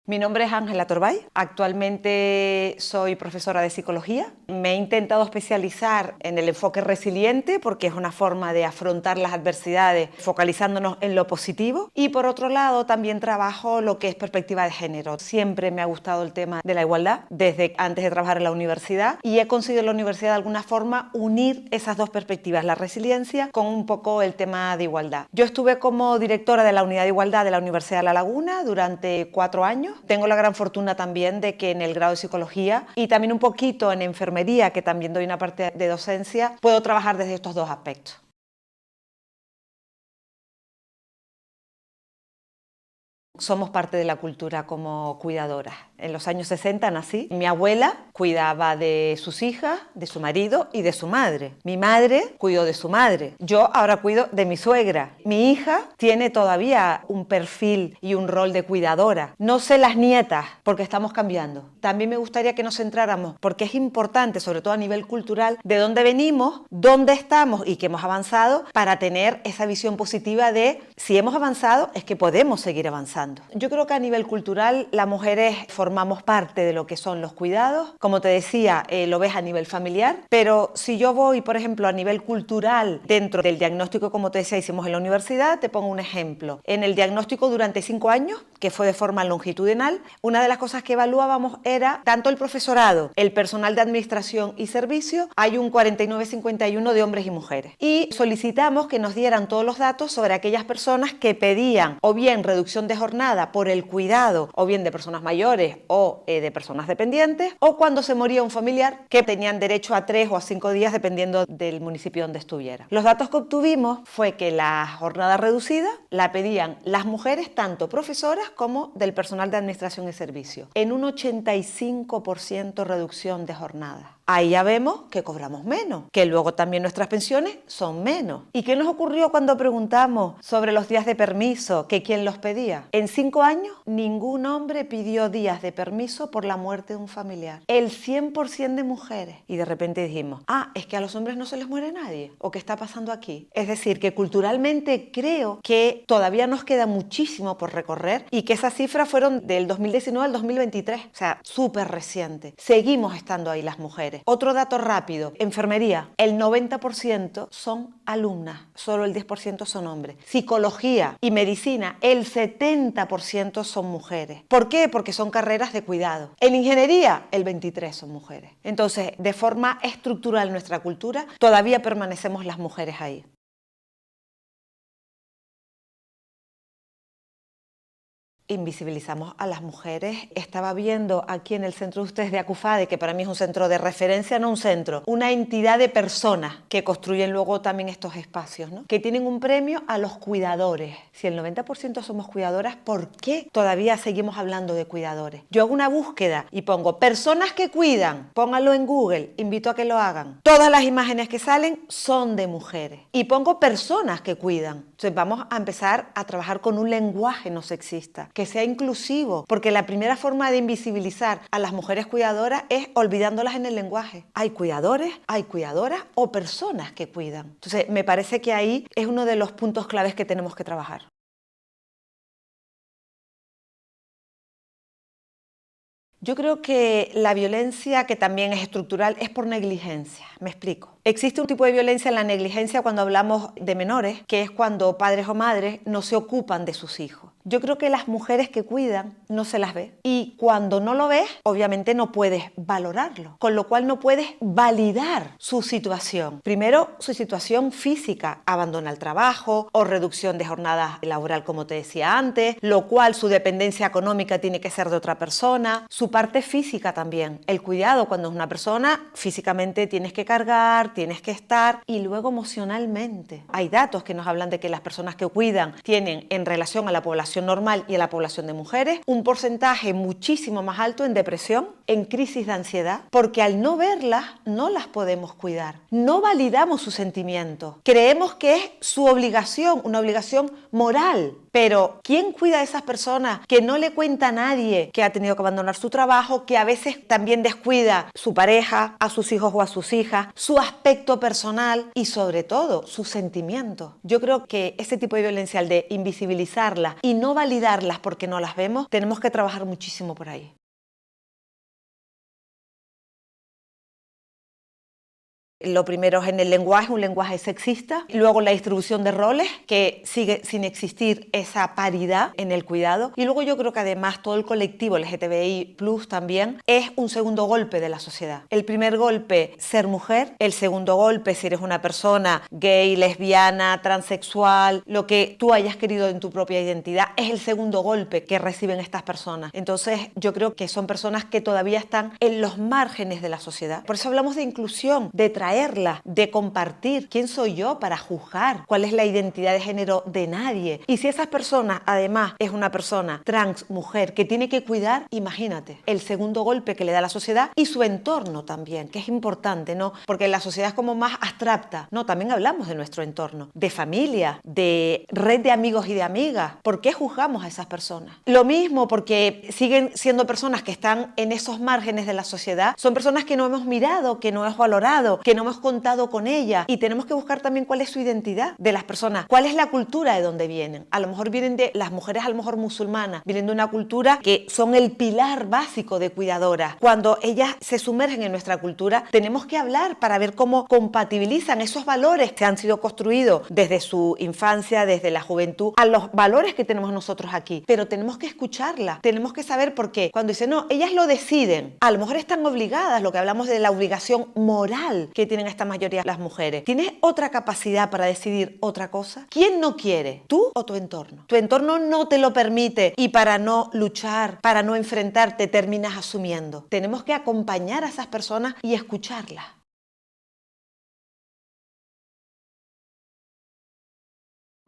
Mi nombre es Ángela Torbay, actualmente soy profesora de psicología. Me he intentado especializar en el enfoque resiliente porque es una forma de afrontar las adversidades focalizándonos en lo positivo, y por otro lado también trabajo lo que es perspectiva de género. Siempre me ha gustado el tema de la igualdad desde antes de trabajar en la universidad, y he conseguido en la universidad de alguna forma unir esas dos perspectivas, la resiliencia con un poco el tema de igualdad. Yo estuve como directora de la unidad de igualdad de la Universidad de La Laguna durante 4 años. Tengo la gran fortuna también de que en el grado de psicología y también un poquito en enfermería, que también doy una parte de docencia, puedo trabajar desde estos dos aspectos. Somos parte de la cultura como cuidadoras. En los años 60 nací. Mi abuela cuidaba de sus hijas, de su marido y de su madre. Mi madre cuidó de su madre. Yo ahora cuido de mi suegra. Mi hija tiene todavía un perfil y un rol de cuidadora. No sé las nietas, porque estamos cambiando. También me gustaría que nos centráramos, porque es importante, sobre todo a nivel cultural, de dónde venimos, dónde estamos y que hemos avanzado, para tener esa visión positiva de si hemos avanzado es que podemos seguir avanzando. Yo creo que a nivel cultural las mujeres formamos parte de lo que son los cuidados. Como te decía, lo ves a nivel familiar, pero si yo voy, por ejemplo, a nivel cultural, dentro del diagnóstico, como te decía, hicimos en la universidad, te pongo un ejemplo. En el diagnóstico durante 5 años, que fue de forma longitudinal, una de las cosas que evaluábamos era tanto el profesorado, el personal de administración y servicio. Hay un 49-51 de hombres y mujeres. Y solicitamos que nos dieran todos los datos sobre aquellas personas que pedían o bien reducción de jornada por el cuidado o bien de personas mayores o de personas dependientes, o cuando se moría un familiar, que tenían derecho a 3 o a 5 días dependiendo del municipio donde estuviera. Los datos que obtuvimos fue que la jornada reducida la pedían las mujeres, tanto profesoras como del personal de administración y servicio, en un 85% reducción de jornada. Ahí ya vemos que cobramos menos, que luego también nuestras pensiones son menos. ¿Y qué nos ocurrió cuando preguntamos sobre los días de permiso, que quién los pedía? En 5 años, ningún hombre pidió días de permiso por la muerte de un familiar. El 100% de mujeres. Y de repente dijimos, es que a los hombres no se les muere nadie. ¿O qué está pasando aquí? Es decir, que culturalmente creo que todavía nos queda muchísimo por recorrer, y que esas cifras fueron del 2019 al 2023. O sea, súper reciente. Seguimos estando ahí las mujeres. Otro dato rápido, enfermería, el 90% son alumnas, solo el 10% son hombres. Psicología y medicina, el 70% son mujeres. ¿Por qué? Porque son carreras de cuidado. En ingeniería, el 23% son mujeres. Entonces, de forma estructural en nuestra cultura, todavía permanecemos las mujeres ahí. Invisibilizamos a las mujeres. Estaba viendo aquí en el centro de ustedes de Acufade, que para mí es un centro de referencia, no un centro, una entidad de personas que construyen luego también estos espacios, ¿no? Que tienen un premio a los cuidadores. Si el 90% somos cuidadoras, ¿por qué todavía seguimos hablando de cuidadores? Yo hago una búsqueda y pongo personas que cuidan, pónganlo en Google, invito a que lo hagan. Todas las imágenes que salen son de mujeres. Y pongo personas que cuidan. Entonces vamos a empezar a trabajar con un lenguaje no sexista, que sea inclusivo, porque la primera forma de invisibilizar a las mujeres cuidadoras es olvidándolas en el lenguaje. Hay cuidadores, hay cuidadoras o personas que cuidan. Entonces me parece que ahí es uno de los puntos claves que tenemos que trabajar. Yo creo que la violencia, que también es estructural, es por negligencia. Me explico. Existe un tipo de violencia en la negligencia cuando hablamos de menores, que es cuando padres o madres no se ocupan de sus hijos. Yo creo que las mujeres que cuidan no se las ve, y cuando no lo ves, obviamente no puedes valorarlo, con lo cual no puedes validar su situación. Primero, su situación física, abandona el trabajo o reducción de jornada laboral, como te decía antes, lo cual su dependencia económica tiene que ser de otra persona. Su parte física también, el cuidado cuando es una persona, físicamente tienes que cargar, tienes que estar, y luego emocionalmente. Hay datos que nos hablan de que las personas que cuidan tienen, en relación a la población normal y a la población de mujeres, un porcentaje muchísimo más alto en depresión, en crisis de ansiedad, porque al no verlas no las podemos cuidar. No validamos sus sentimientos. Creemos que es su obligación, una obligación moral, Pero ¿quién cuida a esas personas que no le cuenta a nadie que ha tenido que abandonar su trabajo, que a veces también descuida su pareja, a sus hijos o a sus hijas, su aspecto personal y sobre todo sus sentimientos? Yo creo que ese tipo de violencia, el de invisibilizarlas y no validarlas porque no las vemos, tenemos que trabajar muchísimo por ahí. Lo primero es en el lenguaje, un lenguaje sexista. Luego la distribución de roles, que sigue sin existir esa paridad en el cuidado. Y luego yo creo que además todo el colectivo LGTBI+ también es un segundo golpe de la sociedad. El primer golpe, ser mujer. El segundo golpe, si eres una persona gay, lesbiana, transexual, lo que tú hayas querido en tu propia identidad, es el segundo golpe que reciben estas personas. Entonces yo creo que son personas que todavía están en los márgenes de la sociedad. Por eso hablamos de inclusión, de traerla, de compartir. ¿Quién soy yo para juzgar cuál es la identidad de género de nadie? Y si esa persona además es una persona trans, mujer, que tiene que cuidar, imagínate, el segundo golpe que le da la sociedad y su entorno también, que es importante, ¿no? Porque la sociedad es como más abstracta. No, también hablamos de nuestro entorno, de familia, de red de amigos y de amigas. ¿Por qué juzgamos a esas personas? Lo mismo porque siguen siendo personas que están en esos márgenes de la sociedad, son personas que no hemos mirado, que no hemos valorado, que no hemos contado con ella, y tenemos que buscar también cuál es su identidad de las personas, cuál es la cultura de donde vienen. A lo mejor vienen de las mujeres, a lo mejor musulmanas, vienen de una cultura que son el pilar básico de cuidadoras. Cuando ellas se sumergen en nuestra cultura, tenemos que hablar para ver cómo compatibilizan esos valores que han sido construidos desde su infancia, desde la juventud, a los valores que tenemos nosotros aquí. Pero tenemos que escucharla, tenemos que saber por qué. Cuando dicen, no, ellas lo deciden, a lo mejor están obligadas, lo que hablamos de la obligación moral que tienen esta mayoría las mujeres. ¿Tienes otra capacidad para decidir otra cosa? ¿Quién no quiere? ¿Tú o tu entorno? Tu entorno no te lo permite y para no luchar, para no enfrentarte, terminas asumiendo. Tenemos que acompañar a esas personas y escucharlas.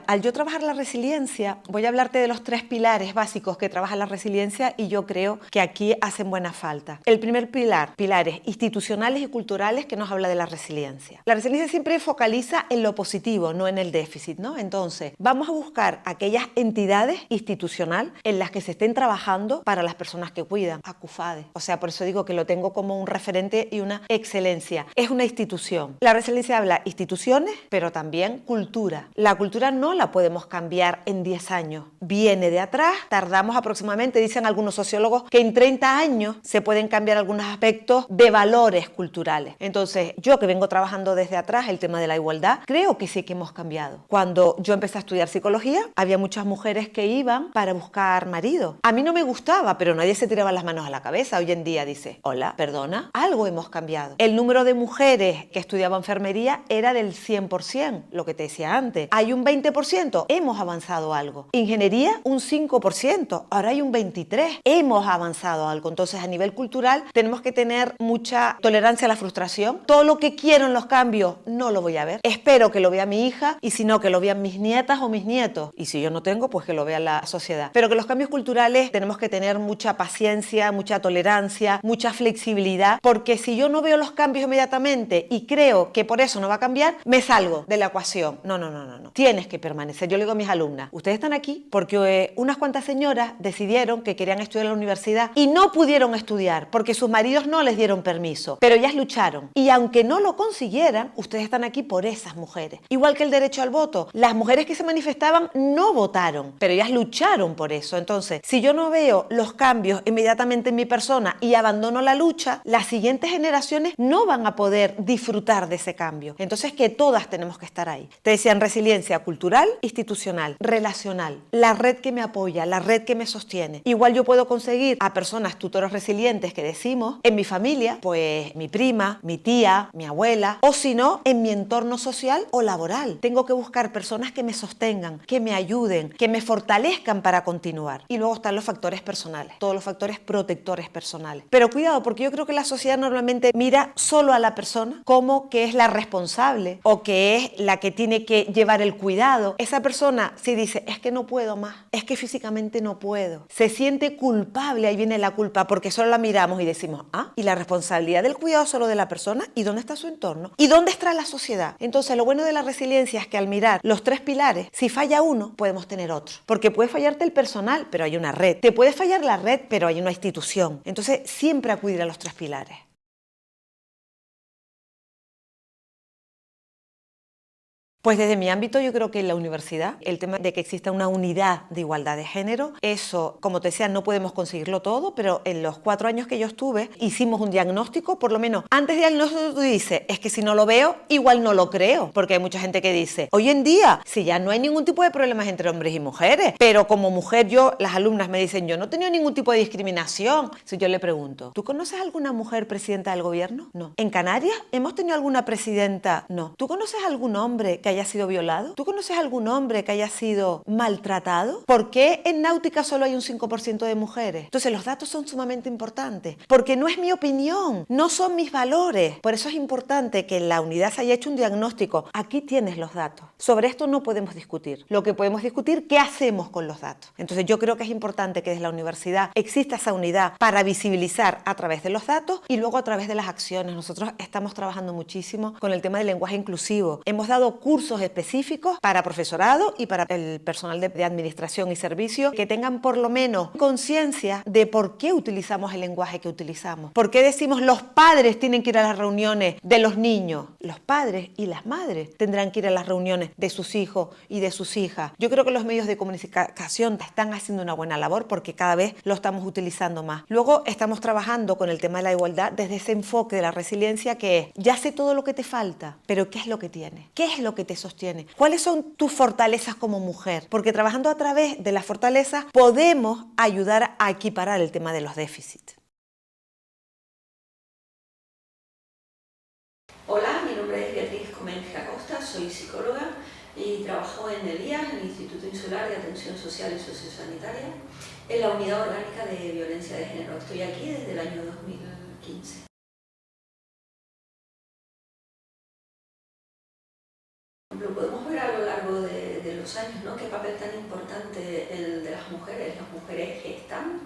Al yo trabajar la resiliencia, voy a hablarte de los 3 pilares básicos que trabaja la resiliencia y yo creo que aquí hacen buena falta. El primer pilar, pilares institucionales y culturales, que nos habla de la resiliencia. La resiliencia siempre focaliza en lo positivo, no en el déficit, ¿no? Entonces, vamos a buscar aquellas entidades institucionales en las que se estén trabajando para las personas que cuidan. ACUFADE. O sea, por eso digo que lo tengo como un referente y una excelencia. Es una institución. La resiliencia habla instituciones, pero también cultura. La cultura no la podemos cambiar en 10 años. Viene de atrás, tardamos aproximadamente, dicen algunos sociólogos, que en 30 años se pueden cambiar algunos aspectos de valores culturales. Entonces, yo que vengo trabajando desde atrás el tema de la igualdad, creo que sí que hemos cambiado. Cuando yo empecé a estudiar psicología, había muchas mujeres que iban para buscar marido. A mí no me gustaba, pero nadie se tiraba las manos a la cabeza. Hoy en día dice, hola, perdona, algo hemos cambiado. El número de mujeres que estudiaban enfermería era del 100%, lo que te decía antes. Hay un 20%, hemos avanzado algo. Ingeniería, un 5%, ahora hay un 23%. Hemos avanzado algo. Entonces, a nivel cultural, tenemos que tener mucha tolerancia a la frustración. Todo lo que quiero en los cambios, no lo voy a ver. Espero que lo vea mi hija, y si no, que lo vean mis nietas o mis nietos. Y si yo no tengo, pues que lo vea la sociedad. Pero que los cambios culturales tenemos que tener mucha paciencia, mucha tolerancia, mucha flexibilidad, porque si yo no veo los cambios inmediatamente y creo que por eso no va a cambiar, me salgo de la ecuación. No. Tienes que permanecer. Yo le digo a mis alumnas, ustedes están aquí porque unas cuantas señoras decidieron que querían estudiar en la universidad y no pudieron estudiar porque sus maridos no les dieron permiso, pero ellas lucharon. Y aunque no lo consiguieran, ustedes están aquí por esas mujeres. Igual que el derecho al voto. Las mujeres que se manifestaban no votaron, pero ellas lucharon por eso. Entonces, si yo no veo los cambios inmediatamente en mi persona y abandono la lucha, las siguientes generaciones no van a poder disfrutar de ese cambio. Entonces, que todas tenemos que estar ahí. Te decían resiliencia cultural, institucional, relacional, la red que me apoya, la red que me sostiene. Igual yo puedo conseguir a personas tutores resilientes que decimos en mi familia, pues mi prima, mi tía, mi abuela, o si no, en mi entorno social o laboral. Tengo que buscar personas que me sostengan, que me ayuden, que me fortalezcan para continuar. Y luego están los factores personales, todos los factores protectores personales. Pero cuidado, porque yo creo que la sociedad normalmente mira solo a la persona como que es la responsable o que es la que tiene que llevar el cuidado, lado, esa persona si dice, es que no puedo más, es que físicamente no puedo, se siente culpable, ahí viene la culpa, porque solo la miramos y decimos, ¿y la responsabilidad del cuidado solo de la persona? ¿Y dónde está su entorno? ¿Y dónde está la sociedad? Entonces, lo bueno de la resiliencia es que al mirar los tres pilares, si falla uno, podemos tener otro. Porque puede fallarte el personal, pero hay una red. Te puede fallar la red, pero hay una institución. Entonces, siempre acudir a los tres pilares. Pues desde mi ámbito yo creo que en la universidad, el tema de que exista una unidad de igualdad de género, eso, como te decía, no podemos conseguirlo todo, pero en los 4 años que yo estuve, hicimos un diagnóstico, por lo menos antes del diagnóstico tú dices, es que si no lo veo, igual no lo creo, porque hay mucha gente que dice, hoy en día, si ya no hay ningún tipo de problemas entre hombres y mujeres, pero como mujer las alumnas me dicen, yo no he tenido ningún tipo de discriminación. Si yo le pregunto, ¿tú conoces alguna mujer presidenta del gobierno? No. ¿En Canarias hemos tenido alguna presidenta? No. ¿Tú conoces algún hombre que haya sido violado? ¿Tú conoces algún hombre que haya sido maltratado? ¿Por qué en náutica solo hay un 5% de mujeres? Entonces los datos son sumamente importantes, porque no es mi opinión, no son mis valores. Por eso es importante que en la unidad se haya hecho un diagnóstico. Aquí tienes los datos. Sobre esto no podemos discutir. Lo que podemos discutir, ¿qué hacemos con los datos? Entonces yo creo que es importante que desde la universidad exista esa unidad para visibilizar a través de los datos y luego a través de las acciones. Nosotros estamos trabajando muchísimo con el tema del lenguaje inclusivo. Hemos dado cursos específicos para profesorado y para el personal de administración y servicio que tengan por lo menos conciencia de por qué utilizamos el lenguaje que utilizamos. ¿Por qué decimos los padres tienen que ir a las reuniones de los niños? Los padres y las madres tendrán que ir a las reuniones de sus hijos y de sus hijas. Yo creo que los medios de comunicación están haciendo una buena labor porque cada vez lo estamos utilizando más. Luego estamos trabajando con el tema de la igualdad desde ese enfoque de la resiliencia que es, ya sé todo lo que te falta, pero ¿qué es lo que tienes? ¿Qué es lo que te sostiene? ¿Cuáles son tus fortalezas como mujer? Porque trabajando a través de las fortalezas podemos ayudar a equiparar el tema de los déficits. Hola, mi nombre es Beatriz Comens Acosta, soy psicóloga y trabajo en el IAS, el Instituto Insular de Atención Social y Sociosanitaria, en la Unidad Orgánica de Violencia de Género. Estoy aquí desde el año 2015. Lo podemos ver a lo largo de los años, ¿no? Qué papel tan importante el de las mujeres. Las mujeres gestamos,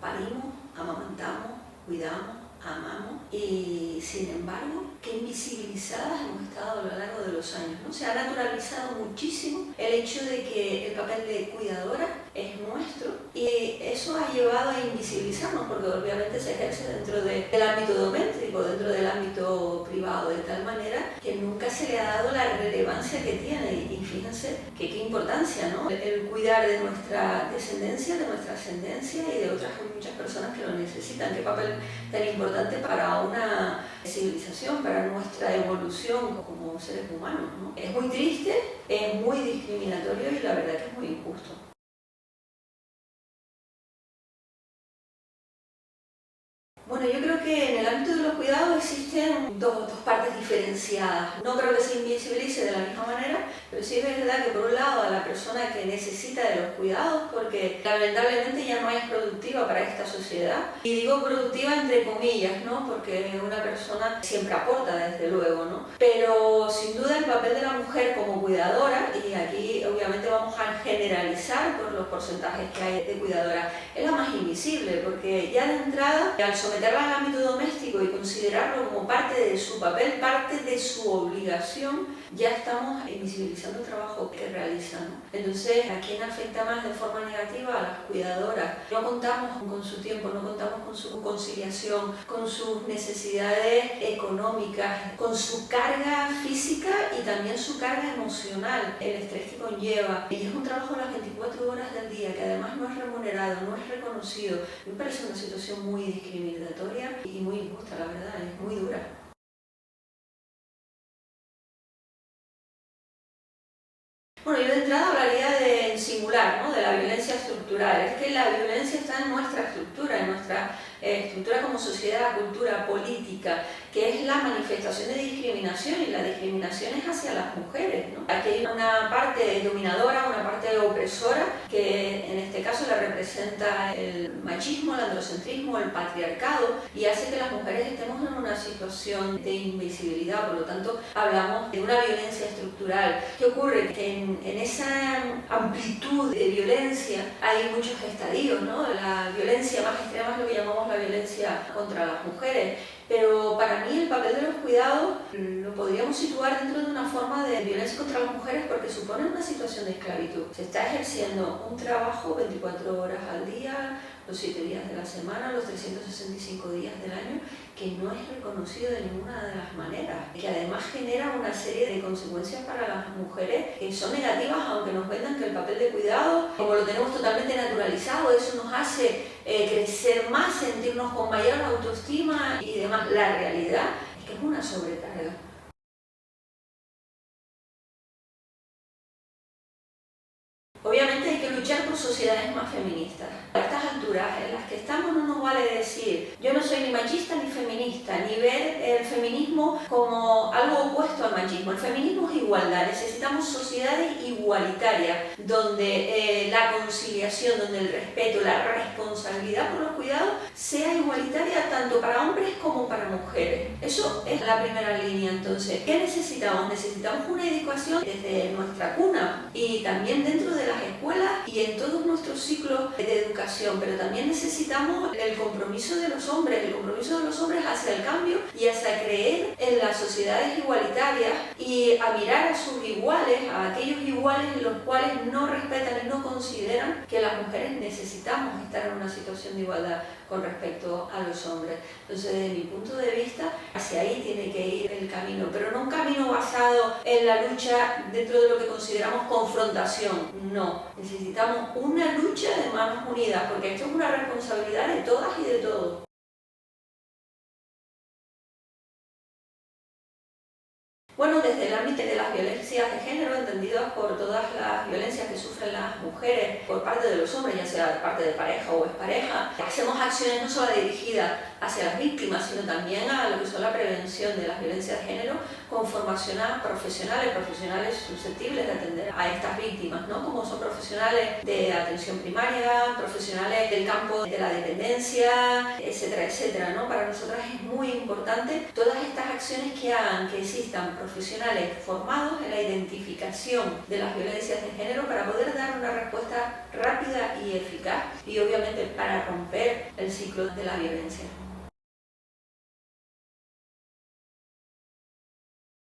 parimos, amamantamos, cuidamos, amamos y sin embargo qué invisibilizadas hemos estado a lo largo de los años, ¿no? Se ha naturalizado muchísimo el hecho de que el papel de cuidadora es nuestro y eso ha llevado a invisibilizarnos porque obviamente se ejerce dentro del ámbito doméstico, dentro del ámbito privado, de tal manera que nunca se le ha dado la relevancia que tiene y fíjense que qué importancia, ¿no? El cuidar de nuestra descendencia, de nuestra ascendencia y de otras muchas personas que lo necesitan, qué papel tan importante para una civilización, para nuestra evolución como seres humanos, ¿no? Es muy triste, es muy discriminatorio y la verdad que es muy injusto. Bueno, yo creo que en el ámbito de los cuidados existen dos partes diferenciadas. No creo que se invisibilice de la misma manera, pero sí es verdad que por un lado a la persona que necesita de los cuidados, porque lamentablemente ya no es productiva para esta sociedad. Y digo productiva entre comillas, ¿no? Porque una persona siempre aporta, desde luego, ¿no? Pero sin duda el papel de la mujer como cuidadora, y aquí obviamente vamos a generalizar por los porcentajes que hay de cuidadora, es la más invisible, porque ya de entrada, al someterla al ámbito doméstico y considerarlo como parte de su papel, parte de su obligación, ya estamos invisibilizando el trabajo que realizan, ¿no? Entonces, ¿a quién afecta más de forma negativa? A las cuidadoras. No contamos con su tiempo, no contamos con su conciliación, con sus necesidades económicas, con su carga física y también su carga emocional, el estrés que conlleva. Y es un trabajo las 24 horas del día, que además no es remunerado, no es reconocido. Me parece una situación muy discriminatoria y muy injusta, la verdad, es muy dura. Bueno, yo de entrada hablaría de singular, ¿no? De la violencia estructural. Es que la violencia está en nuestra estructura como sociedad, cultura, política, que es la manifestación de discriminación, y la discriminación es hacia hacia las mujeres, ¿no? Aquí hay una parte dominadora, una parte opresora, que en este caso la representa el machismo, el androcentrismo, el patriarcado, y hace que las mujeres estemos en una situación de invisibilidad. Por lo tanto, hablamos de una violencia estructural. ¿Qué ocurre? Que en esa amplitud de violencia hay muchos estadios, ¿no? La violencia más extrema es lo que llamamos la violencia contra las mujeres, pero para mí el papel de los cuidados lo podríamos situar dentro de una forma de violencia contra las mujeres porque supone una situación de esclavitud. Se está ejerciendo un trabajo 24 horas al día, los 7 días de la semana, los 365 días del año, que no es reconocido de ninguna de las maneras, que además genera una serie de consecuencias para las mujeres que son negativas, aunque nos vendan que el papel de cuidado, como lo tenemos totalmente naturalizado, eso nos hace crecer más, sentirnos con mayor autoestima y demás. La realidad es que es una sobrecarga. Obviamente hay que luchar por sociedades más feministas. A estas alturas en las que estamos no nos vale decir yo no soy ni machista ni feminista, ni ver el feminismo como algo opuesto al machismo. El feminismo es igualdad, necesitamos sociedades igualitarias donde la conciliación, donde el respeto, la responsabilidad por los cuidados sea igualitaria tanto para hombres como para mujeres. Eso es la primera línea. Entonces, ¿qué necesitamos? Necesitamos una educación desde nuestra cuna y también dentro de las escuelas y en todos nuestros ciclos de educación, pero también necesitamos el compromiso de los hombres hacia el cambio y hacia creer en las sociedades igualitarias y a mirar a sus iguales, a aquellos iguales en los cuales no respetan y no consideran que las mujeres necesitamos estar en una situación de igualdad con respecto a los hombres. Entonces, desde mi punto de vista, hacia ahí tiene que ir el camino, pero no un camino basado en la lucha dentro de lo que consideramos confrontación, no. Necesitamos una lucha de manos unidas, porque esto es una responsabilidad de todas y de todos. Bueno, desde el ámbito de las violencias de género, entendidas por todas las violencias que sufren las mujeres por parte de los hombres, ya sea de parte de pareja o expareja, hacemos acciones no solo dirigidas hacia las víctimas, sino también a lo que son la prevención de las violencias de género con formación a profesionales susceptibles de atender a estas víctimas, ¿no? Como son profesionales de atención primaria, profesionales del campo de la dependencia, etcétera, etcétera, ¿no? Para nosotras es muy importante todas estas acciones que hagan que existan profesionales formados en la identificación de las violencias de género para poder dar una respuesta rápida y eficaz y obviamente para romper el ciclo de la violencia.